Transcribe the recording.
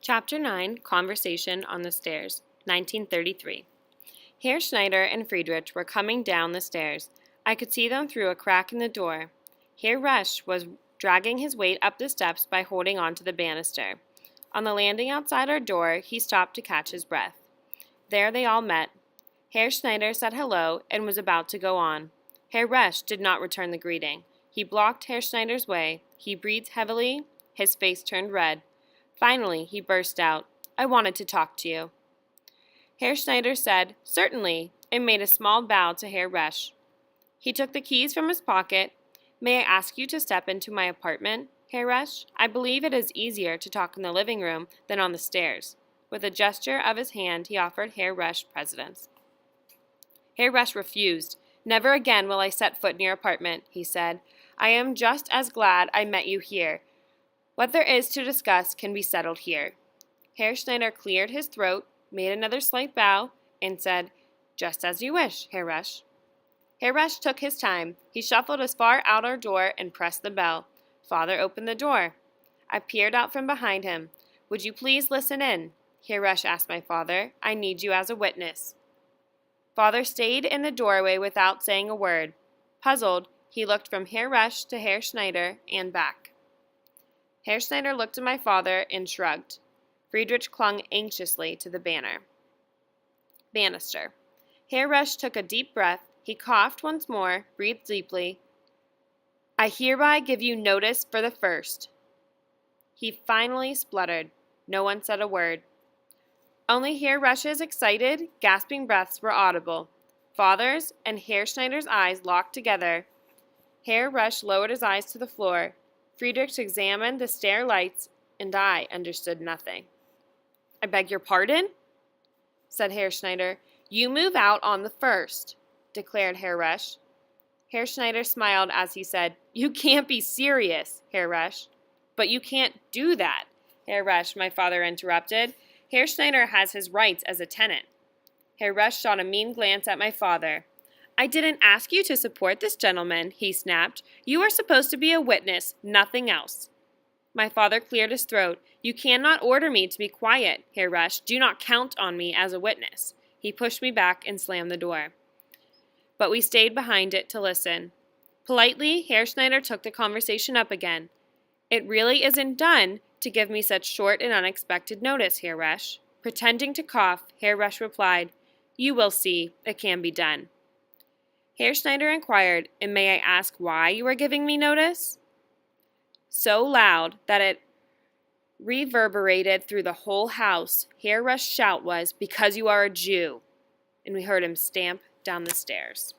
Chapter 9, Conversation on the Stairs, 1933. Herr Schneider and Friedrich were coming down the stairs. I could see them through a crack in the door. Herr Resch was dragging his weight up the steps by holding on to the banister. On the landing outside our door, he stopped to catch his breath. There they all met. Herr Schneider said hello and was about to go on. Herr Resch did not return the greeting. He blocked Herr Schneider's way. He breathed heavily. His face turned red. Finally, he burst out, "I wanted to talk to you." Herr Schneider said, "Certainly," and made a small bow to Herr Resch. He took the keys from his pocket. "May I ask you to step into my apartment, Herr Resch? I believe it is easier to talk in the living room than on the stairs." With a gesture of his hand, he offered Herr Resch precedence. Herr Resch refused. "Never again will I set foot in your apartment," he said. "I am just as glad I met you here. What there is to discuss can be settled here." Herr Schneider cleared his throat, made another slight bow, and said, "Just as you wish, Herr Resch." Herr Resch took his time. He shuffled as far out our door and pressed the bell. Father opened the door. I peered out from behind him. "Would you please listen in?" Herr Resch asked my father. "I need you as a witness." Father stayed in the doorway without saying a word. Puzzled, he looked from Herr Resch to Herr Schneider and back. Herr Schneider looked at my father and shrugged. Friedrich clung anxiously to the banister. Herr Resch took a deep breath. He coughed once more, breathed deeply. "I hereby give you notice for the first." He finally spluttered. No one said a word. Only Herr Resch's excited, gasping breaths were audible. Father's and Herr Schneider's eyes locked together. Herr Resch lowered his eyes to the floor. Friedrich examined the stair lights, and I understood nothing. "I beg your pardon?" said Herr Schneider. "You move out on the first," declared Herr Resch. Herr Schneider smiled as he said, "You can't be serious, Herr Resch." "But you can't do that, Herr Resch," my father interrupted. "Herr Schneider has his rights as a tenant." Herr Resch shot a mean glance at my father. "I didn't ask you to support this gentleman," he snapped. "You are supposed to be a witness, nothing else." My father cleared his throat. "You cannot order me to be quiet, Herr Resch. Do not count on me as a witness." He pushed me back and slammed the door. But we stayed behind it to listen. Politely, Herr Schneider took the conversation up again. "It really isn't done to give me such short and unexpected notice, Herr Resch." Pretending to cough, Herr Resch replied, "You will see, it can be done." Herr Schneider inquired, "And may I ask why you are giving me notice?" So loud that it reverberated through the whole house, Herr Resch's shout was, "Because you are a Jew," and we heard him stamp down the stairs.